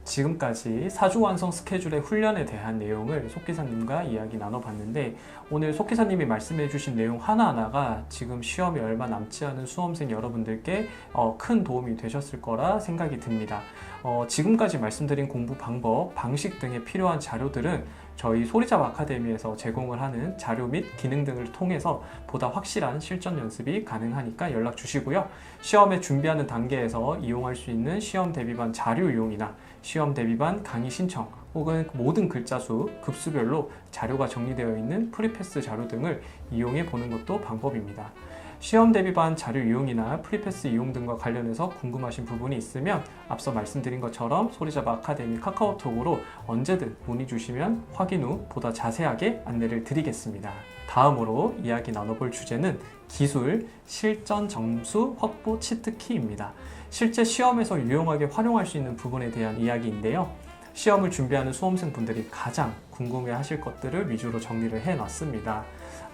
지금까지 4주 완성 스케줄의 훈련에 대한 내용을 속기사님과 이야기 나눠봤는데 오늘 속기사님이 말씀해 주신 내용 하나하나가 지금 시험이 얼마 남지 않은 수험생 여러분들께 큰 도움이 되셨을 거라 생각이 듭니다. 지금까지 말씀드린 공부 방법, 방식 등에 필요한 자료들은 저희 소리잡 아카데미에서 제공을 하는 자료 및 기능 등을 통해서 보다 확실한 실전 연습이 가능하니까 연락 주시고요. 시험에 준비하는 단계에서 이용할 수 있는 시험 대비반 자료 이용이나 시험 대비반 강의 신청 혹은 모든 글자 수, 급수별로 자료가 정리되어 있는 프리패스 자료 등을 이용해 보는 것도 방법입니다. 시험 대비반 자료 이용이나 프리패스 이용 등과 관련해서 궁금하신 부분이 있으면 앞서 말씀드린 것처럼 소리잡아 아카데미 카카오톡으로 언제든 문의 주시면 확인 후 보다 자세하게 안내를 드리겠습니다. 다음으로 이야기 나눠볼 주제는 기술, 실전 점수 확보 치트키입니다. 실제 시험에서 유용하게 활용할 수 있는 부분에 대한 이야기인데요. 시험을 준비하는 수험생분들이 가장 궁금해하실 것들을 위주로 정리를 해놨습니다.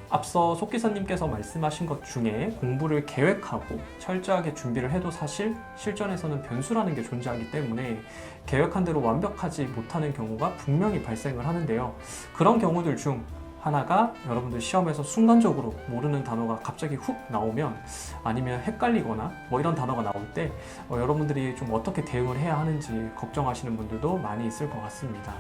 앞서 속기사님께서 말씀하신 것 중에 공부를 계획하고 철저하게 준비를 해도 사실 실전에서는 변수라는 게 존재하기 때문에 계획한 대로 완벽하지 못하는 경우가 분명히 발생을 하는데요. 그런 경우들 중 하나가 여러분들 시험에서 순간적으로 모르는 단어가 갑자기 훅 나오면 아니면 헷갈리거나 이런 단어가 나올 때 여러분들이 좀 어떻게 대응을 해야 하는지 걱정하시는 분들도 많이 있을 것 같습니다.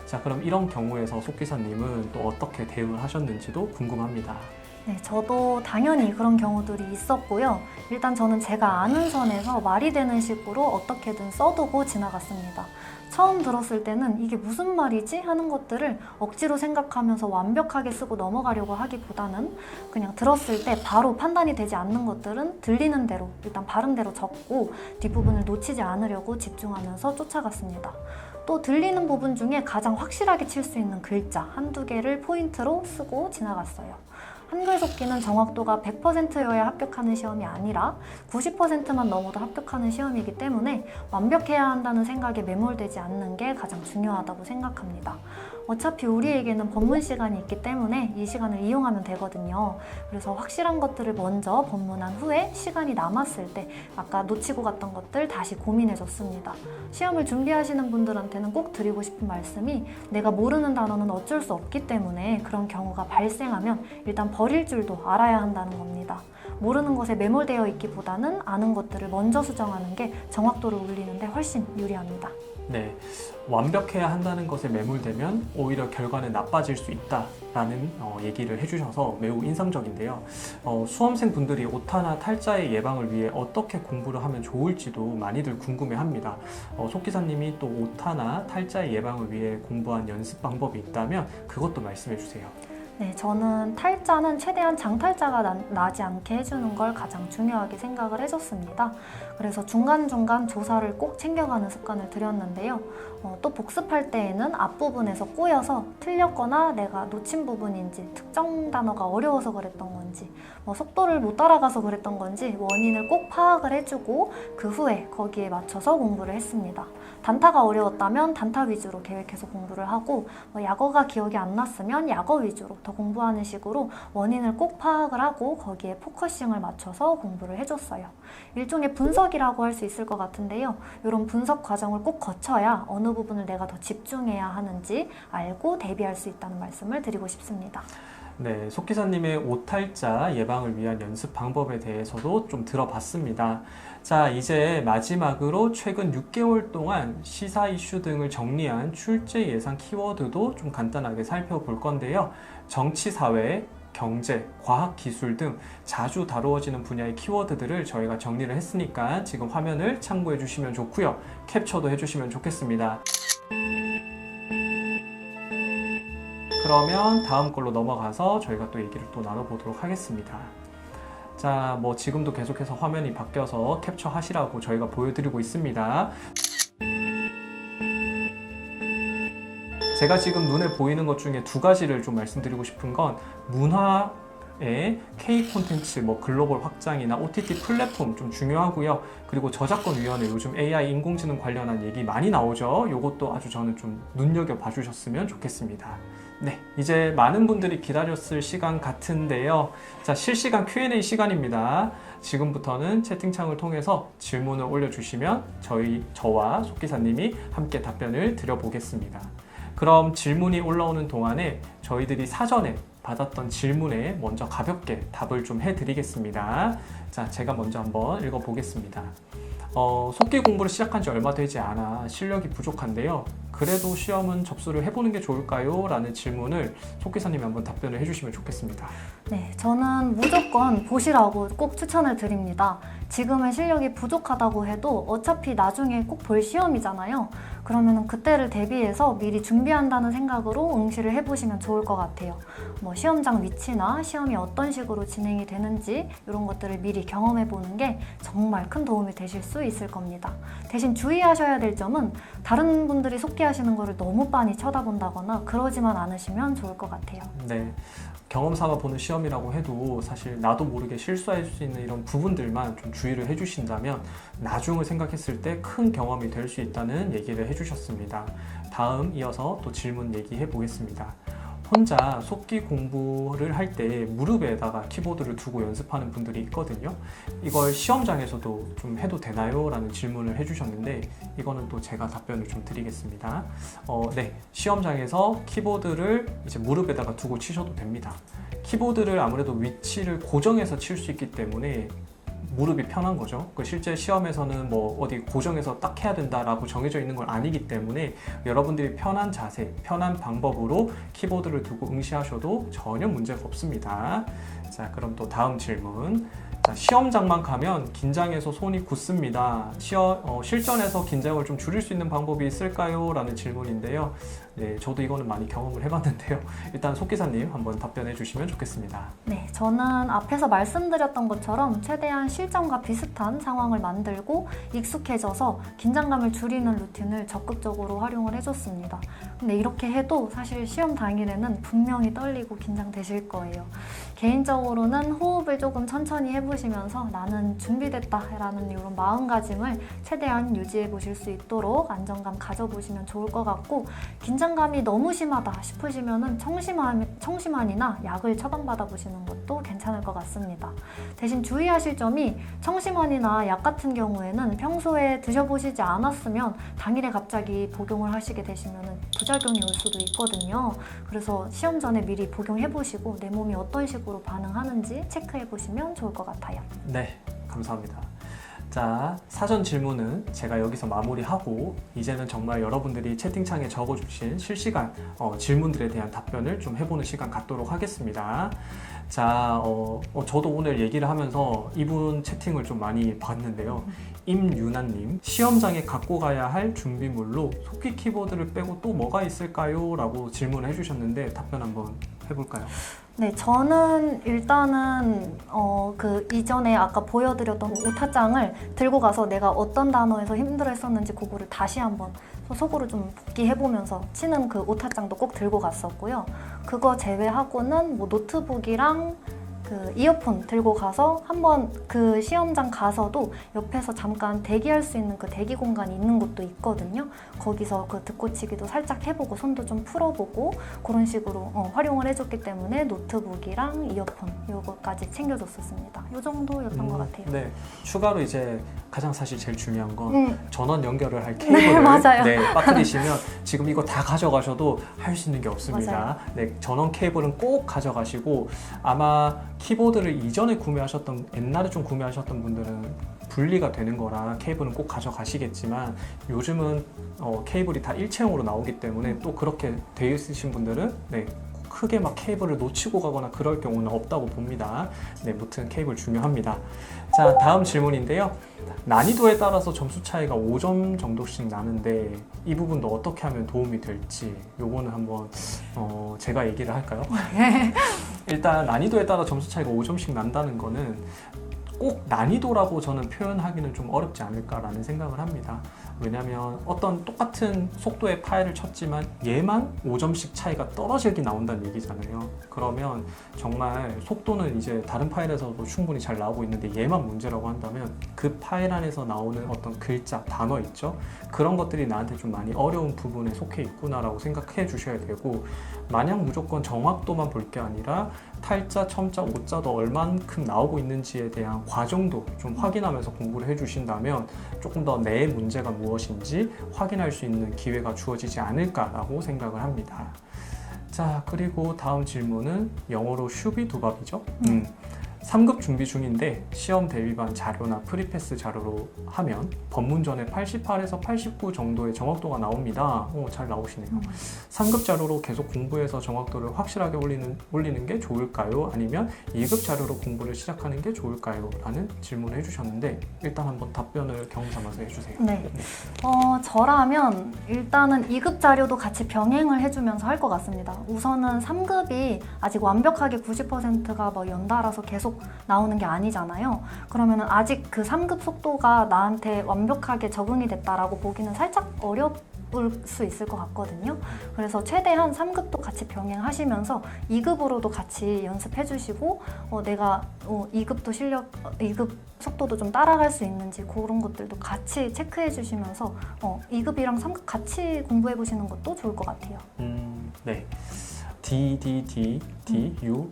자, 그럼 이런 경우에서 속기사님은 또 어떻게 대응을 하셨는지도 궁금합니다. 네, 저도 당연히 그런 경우들이 있었고요. 일단 저는 제가 아는 선에서 말이 되는 식으로 어떻게든 써두고 지나갔습니다. 처음 들었을 때는 이게 무슨 말이지? 하는 것들을 억지로 생각하면서 완벽하게 쓰고 넘어가려고 하기보다는 그냥 들었을 때 바로 판단이 되지 않는 것들은 들리는 대로 일단 발음대로 적고 뒷부분을 놓치지 않으려고 집중하면서 쫓아갔습니다. 또 들리는 부분 중에 가장 확실하게 칠 수 있는 글자 한두 개를 포인트로 쓰고 지나갔어요. 한글 속기는 정확도가 100%여야 합격하는 시험이 아니라 90%만 넘어도 합격하는 시험이기 때문에 완벽해야 한다는 생각에 매몰되지 않는 게 가장 중요하다고 생각합니다. 어차피 우리에게는 법문 시간이 있기 때문에 이 시간을 이용하면 되거든요. 그래서 확실한 것들을 먼저 법문한 후에 시간이 남았을 때 아까 놓치고 갔던 것들 다시 고민해줬습니다. 시험을 준비하시는 분들한테는 꼭 드리고 싶은 말씀이 내가 모르는 단어는 어쩔 수 없기 때문에 그런 경우가 발생하면 일단 버릴 줄도 알아야 한다는 겁니다. 모르는 것에 매몰되어 있기보다는 아는 것들을 먼저 수정하는 게 정확도를 올리는데 훨씬 유리합니다. 네, 완벽해야 한다는 것에 매몰되면 오히려 결과는 나빠질 수 있다라는 얘기를 해주셔서 매우 인상적인데요. 수험생분들이 오타나 탈자의 예방을 위해 어떻게 공부를 하면 좋을지도 많이들 궁금해합니다. 속기사님이 또 오타나 탈자의 예방을 위해 공부한 연습 방법이 있다면 그것도 말씀해 주세요. 네, 저는 탈자는 최대한 장탈자가 나지 않게 해주는 걸 가장 중요하게 생각을 해줬습니다. 그래서 중간중간 조사를 꼭 챙겨가는 습관을 들였는데요. 또 복습할 때에는 앞부분에서 꼬여서 틀렸거나 내가 놓친 부분인지 특정 단어가 어려워서 그랬던 건지 속도를 못 따라가서 그랬던 건지 원인을 꼭 파악을 해주고 그 후에 거기에 맞춰서 공부를 했습니다. 단타가 어려웠다면 단타 위주로 계획해서 공부를 하고 약어가 기억이 안 났으면 약어 위주로 더 공부하는 식으로 원인을 꼭 파악을 하고 거기에 포커싱을 맞춰서 공부를 해줬어요. 일종의 분석이라고 할 수 있을 것 같은데요. 이런 분석 과정을 꼭 거쳐야 어느 부분을 내가 더 집중해야 하는지 알고 대비할 수 있다는 말씀을 드리고 싶습니다. 네, 속기사님의 오탈자 예방을 위한 연습 방법에 대해서도 좀 들어봤습니다. 자, 이제 마지막으로 최근 6개월 동안 시사 이슈 등을 정리한 출제 예상 키워드도 좀 간단하게 살펴볼 건데요. 정치, 사회, 경제, 과학, 기술 등 자주 다루어지는 분야의 키워드들을 저희가 정리를 했으니까 지금 화면을 참고해 주시면 좋고요. 캡처도 해주시면 좋겠습니다. 그러면 다음 걸로 넘어가서 저희가 또 얘기를 또 나눠보도록 하겠습니다. 자, 지금도 계속해서 화면이 바뀌어서 캡처하시라고 저희가 보여드리고 있습니다. 제가 지금 눈에 보이는 것 중에 두 가지를 좀 말씀드리고 싶은 건 문화의 K 콘텐츠, 글로벌 확장이나 OTT 플랫폼 좀 중요하고요. 그리고 저작권위원회 요즘 AI 인공지능 관련한 얘기 많이 나오죠. 요것도 아주 저는 좀 눈여겨봐 주셨으면 좋겠습니다. 네, 이제 많은 분들이 기다렸을 시간 같은데요. 자, 실시간 Q&A 시간입니다. 지금부터는 채팅창을 통해서 질문을 올려주시면 저와 속기사님이 함께 답변을 드려보겠습니다. 그럼 질문이 올라오는 동안에 저희들이 사전에 받았던 질문에 먼저 가볍게 답을 좀 해드리겠습니다. 자, 제가 먼저 한번 읽어보겠습니다. 속기 공부를 시작한 지 얼마 되지 않아 실력이 부족한데요. 그래도 시험은 접수를 해보는 게 좋을까요? 라는 질문을 속기사님이 한번 답변을 해주시면 좋겠습니다. 네, 저는 무조건 보시라고 꼭 추천을 드립니다. 지금은 실력이 부족하다고 해도 어차피 나중에 꼭 볼 시험이잖아요. 그러면 그때를 대비해서 미리 준비한다는 생각으로 응시를 해보시면 좋을 것 같아요. 뭐 시험장 위치나 시험이 어떤 식으로 진행이 되는지 이런 것들을 미리 경험해보는 게 정말 큰 도움이 되실 수 있을 겁니다. 대신 주의하셔야 될 점은 다른 분들이 속기하시는 거를 너무 빤히 쳐다본다거나 그러지만 않으시면 좋을 것 같아요. 네. 경험 삼아 보는 시험이라고 해도 사실 나도 모르게 실수할 수 있는 이런 부분들만 좀 주의를 해주신다면 나중을 생각했을 때 큰 경험이 될 수 있다는 얘기를 해주셨습니다. 다음 이어서 또 질문 얘기해 보겠습니다. 혼자 속기 공부를 할 때 무릎에다가 키보드를 두고 연습하는 분들이 있거든요. 이걸 시험장에서도 좀 해도 되나요? 라는 질문을 해주셨는데 이거는 또 제가 답변을 좀 드리겠습니다. 네, 시험장에서 키보드를 이제 무릎에다가 두고 치셔도 됩니다. 키보드를 아무래도 위치를 고정해서 칠 수 있기 때문에 무릎이 편한 거죠. 실제 시험에서는 뭐 어디 고정해서 딱 해야 된다라고 정해져 있는 건 아니기 때문에 여러분들이 편한 자세, 편한 방법으로 키보드를 두고 응시하셔도 전혀 문제가 없습니다. 자, 그럼 또 다음 질문. 자, 시험장만 가면 긴장해서 손이 굳습니다. 실전에서 긴장을 좀 줄일 수 있는 방법이 있을까요? 라는 질문인데요. 네, 저도 이거는 많이 경험을 해봤는데요. 일단 속기사님 한번 답변해 주시면 좋겠습니다. 네, 저는 앞에서 말씀드렸던 것처럼 최대한 실전과 비슷한 상황을 만들고 익숙해져서 긴장감을 줄이는 루틴을 적극적으로 활용을 해줬습니다. 근데 이렇게 해도 사실 시험 당일에는 분명히 떨리고 긴장되실 거예요. 개인적으로는 호흡을 조금 천천히 해보시면서 나는 준비됐다라는 이런 마음가짐을 최대한 유지해 보실 수 있도록 안정감 가져보시면 좋을 것 같고, 긴장감이 너무 심하다 싶으시면은 청심환이나 약을 처방받아 보시는 것도 괜찮을 것 같습니다. 대신 주의하실 점이 청심환이나 약 같은 경우에는 평소에 드셔보시지 않았으면 당일에 갑자기 복용을 하시게 되시면은 부작용이 올 수도 있거든요. 그래서 시험 전에 미리 복용해 보시고 내 몸이 어떤 식으로 반응하는지 체크해 보시면 좋을 것 같아요. 네, 감사합니다. 자, 사전 질문은 제가 여기서 마무리하고 이제는 정말 여러분들이 채팅창에 적어주신 실시간 질문들에 대한 답변을 좀 해보는 시간 갖도록 하겠습니다. 자, 저도 오늘 얘기를 하면서 이분 채팅을 좀 많이 봤는데요. 임유나님, 시험장에 갖고 가야 할 준비물로 속기 키보드를 빼고 또 뭐가 있을까요? 라고 질문을 해주셨는데 답변 한번 해볼까요? 네, 저는 일단은 그 이전에 아까 보여드렸던 오타장을 들고 가서 내가 어떤 단어에서 힘들어했었는지 그거를 다시 한번 속으로 좀 복기해보면서 치는 그 오타장도 꼭 들고 갔었고요. 그거 제외하고는 뭐 노트북이랑 그 이어폰 들고 가서 한번 그 시험장 가서도 옆에서 잠깐 대기할 수 있는 그 대기 공간이 있는 곳도 있거든요. 거기서 그 듣고치기도 살짝 해보고 손도 좀 풀어보고 그런 식으로 활용을 해줬기 때문에 노트북이랑 이어폰 요거까지 챙겨줬었습니다. 요 정도였던 것 같아요. 네, 추가로 이제 가장 사실 제일 중요한 건 전원 연결을 할 케이블을 네, 맞아요. 빠뜨리시면 지금 이거 다 가져가셔도 할 수 있는 게 없습니다. 맞아요. 네, 전원 케이블은 꼭 가져가시고 아마 키보드를 이전에 옛날에 좀 구매하셨던 분들은 분리가 되는 거라 케이블은 꼭 가져가시겠지만 요즘은 케이블이 다 일체형으로 나오기 때문에 또 그렇게 되어 있으신 분들은 크게 막 케이블을 놓치고 가거나 그럴 경우는 없다고 봅니다. 네, 무튼 케이블 중요합니다. 자, 다음 질문인데요. 난이도에 따라서 점수 차이가 5점 정도씩 나는데 이 부분도 어떻게 하면 도움이 될지 요거는 한번 제가 얘기를 할까요? 일단 난이도에 따라 점수 차이가 5점씩 난다는 거는 꼭 난이도라고 저는 표현하기는 좀 어렵지 않을까라는 생각을 합니다. 왜냐하면 어떤 똑같은 속도의 파일을 쳤지만 얘만 5점씩 차이가 떨어지게 나온다는 얘기잖아요. 그러면 정말 속도는 이제 다른 파일에서도 충분히 잘 나오고 있는데 얘만 문제라고 한다면 그 파일 안에서 나오는 어떤 글자, 단어 있죠? 그런 것들이 나한테 좀 많이 어려운 부분에 속해 있구나라고 생각해 주셔야 되고, 마냥 무조건 정확도만 볼 게 아니라 탈자, 첨자, 오자도 얼만큼 나오고 있는지에 대한 과정도 좀 확인하면서 공부를 해주신다면 조금 더 내 문제가 무엇인지 확인할 수 있는 기회가 주어지지 않을까라고 생각을 합니다. 자, 그리고 다음 질문은 영어로 슈비두밥이죠. 3급 준비 중인데 시험 대비반 자료나 프리패스 자료로 하면 법문전에 88에서 89 정도의 정확도가 나옵니다. 잘 나오시네요. 3급 자료로 계속 공부해서 정확도를 확실하게 올리는 게 좋을까요? 아니면 2급 자료로 공부를 시작하는 게 좋을까요? 라는 질문을 해주셨는데 일단 한번 답변을 경험 삼아서 해주세요. 네. 저라면 일단은 2급 자료도 같이 병행을 해주면서 할 것 같습니다. 우선은 3급이 아직 완벽하게 90%가 뭐 연달아서 계속 나오는 게 아니잖아요. 그러면은 아직 그 3급 속도가 나한테 완벽하게 적응이 됐다라고 보기는 살짝 어려울 수 있을 것 같거든요. 그래서 최대한 3급도 같이 병행하시면서 2급으로도 같이 연습해 주시고 내가 2급 속도도 좀 따라갈 수 있는지 그런 것들도 같이 체크해 주시면서 2급이랑 3급 같이 공부해 보시는 것도 좋을 것 같아요. 네. DDDDURRRI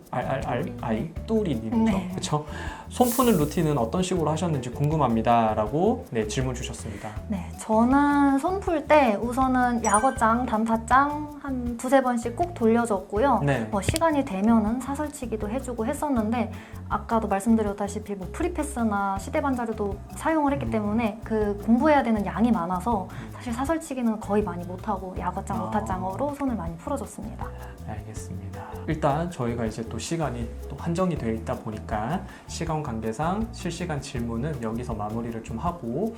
뚜리님이죠. 네. 그렇죠? 손 푸는 루틴은 어떤 식으로 하셨는지 궁금합니다라고 질문 주셨습니다. 네, 저는 손 풀 때 우선은 약어장, 단타장 한 두세 번씩 꼭 돌려줬고요. 네. 시간이 되면은 사설치기도 해주고 했었는데 아까도 말씀드렸다시피 뭐 프리패스나 시대반 자료도 사용을 했기 때문에 그 공부해야 되는 양이 많아서 사실 사설치기는 거의 많이 못하고 약어장, 오타장어로 손을 많이 풀어줬습니다. 알겠습니다. 일단 저희가 이제 또 시간이 또 한정이 되어 있다 보니까 시간 관계상 실시간 질문은 여기서 마무리를 좀 하고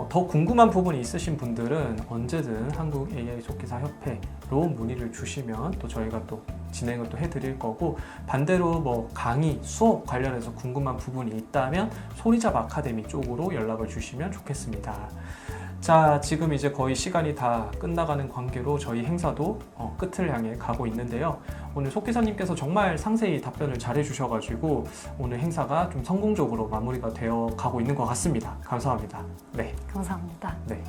더 궁금한 부분이 있으신 분들은 언제든 한국 AI 속기사 협회로 문의를 주시면 또 저희가 또 진행을 또 해드릴 거고 반대로 뭐 강의, 수업 관련해서 궁금한 부분이 있다면 소리잡 아카데미 쪽으로 연락을 주시면 좋겠습니다. 자, 지금 이제 거의 시간이 다 끝나가는 관계로 저희 행사도 끝을 향해 가고 있는데요. 오늘 속기사님께서 정말 상세히 답변을 잘 해주셔가지고 오늘 행사가 좀 성공적으로 마무리가 되어 가고 있는 것 같습니다. 감사합니다. 네. 감사합니다. 네.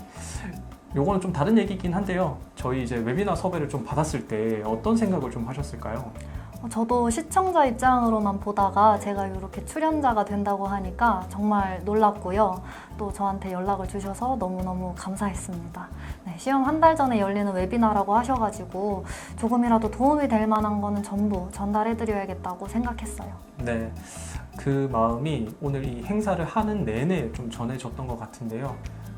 요거는 좀 다른 얘기긴 한데요. 저희 이제 웨비나 섭외를 좀 받았을 때 어떤 생각을 좀 하셨을까요? 저도 시청자 입장으로만 보다가 제가 이렇게 출연자가 된다고 하니까 정말 놀랐고요. 또 저한테 연락을 주셔서 너무너무 감사했습니다. 네, 시험 한 달 전에 열리는 웨비나라고 하셔가지고 조금이라도 도움이 될 만한 거는 전부 전달해드려야겠다고 생각했어요. 네, 그 마음이 오늘 이 행사를 하는 내내 좀 전해졌던 것 같은데요.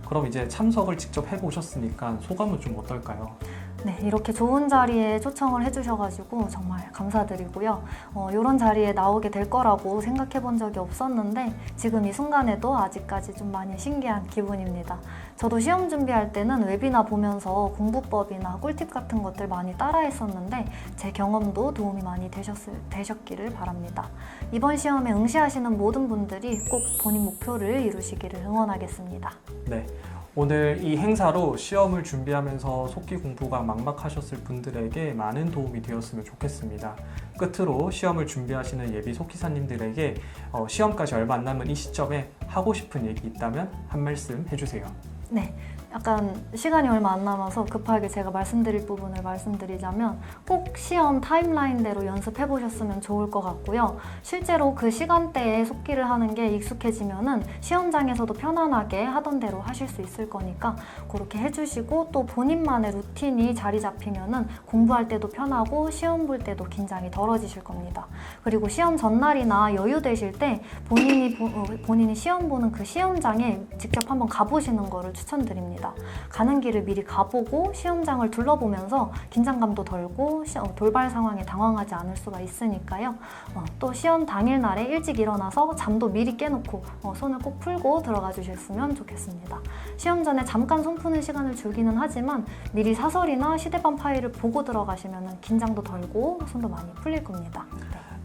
그럼 이제 참석을 직접 해보셨으니까 소감은 좀 어떨까요? 네, 이렇게 좋은 자리에 초청을 해주셔가지고 정말 감사드리고요. 이런 자리에 나오게 될 거라고 생각해 본 적이 없었는데 지금 이 순간에도 아직까지 좀 많이 신기한 기분입니다. 저도 시험 준비할 때는 웨비나 보면서 공부법이나 꿀팁 같은 것들 많이 따라했었는데 제 경험도 도움이 많이 되셨기를 바랍니다. 이번 시험에 응시하시는 모든 분들이 꼭 본인 목표를 이루시기를 응원하겠습니다. 네. 오늘 이 행사로 시험을 준비하면서 속기 공부가 막막하셨을 분들에게 많은 도움이 되었으면 좋겠습니다. 끝으로 시험을 준비하시는 예비 속기사님들에게 시험까지 얼마 안 남은 이 시점에 하고 싶은 얘기 있다면 한 말씀 해주세요. 네, 약간 시간이 얼마 안 남아서 급하게 제가 말씀드릴 부분을 말씀드리자면 꼭 시험 타임라인대로 연습해 보셨으면 좋을 것 같고요. 실제로 그 시간대에 속기를 하는 게 익숙해지면은 시험장에서도 편안하게 하던 대로 하실 수 있을 거니까 그렇게 해주시고 또 본인만의 루틴이 자리 잡히면은 공부할 때도 편하고 시험 볼 때도 긴장이 덜어지실 겁니다. 그리고 시험 전날이나 여유 되실 때 본인이 시험 보는 그 시험장에 직접 한번 가보시는 거를 추천드립니다. 가는 길을 미리 가보고 시험장을 둘러보면서 긴장감도 덜고 돌발 상황에 당황하지 않을 수가 있으니까요. 또 시험 당일날에 일찍 일어나서 잠도 미리 깨놓고 손을 꼭 풀고 들어가 주셨으면 좋겠습니다. 시험 전에 잠깐 손 푸는 시간을 주기는 하지만 미리 사설이나 시대반 파일을 보고 들어가시면 긴장도 덜고 손도 많이 풀릴 겁니다.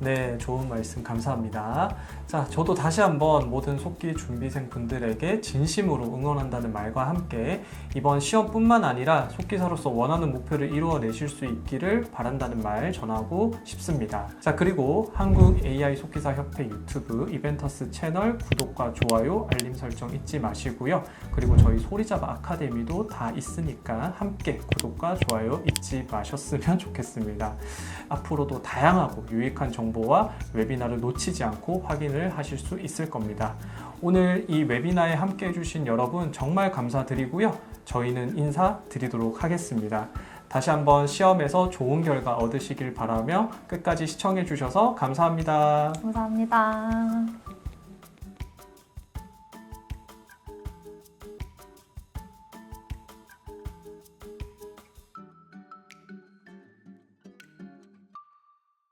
네, 좋은 말씀 감사합니다. 자, 저도 다시 한번 모든 속기 준비생 분들에게 진심으로 응원한다는 말과 함께 이번 시험뿐만 아니라 속기사로서 원하는 목표를 이루어내실 수 있기를 바란다는 말 전하고 싶습니다. 자, 그리고 한국 AI 속기사 협회 유튜브 이벤터스 채널 구독과 좋아요, 알림 설정 잊지 마시고요. 그리고 저희 소리잡 아카데미도 다 있으니까 함께 구독과 좋아요 잊지 마셨으면 좋겠습니다. 앞으로도 다양하고 유익한 정보와 웨비나를 놓치지 않고 확인을 하실 수 있을 겁니다. 오늘 이 웨비나에 함께 해주신 여러분 정말 감사드리고요. 저희는 인사드리도록 하겠습니다. 다시 한번 시험에서 좋은 결과 얻으시길 바라며 끝까지 시청해 주셔서 감사합니다. 감사합니다.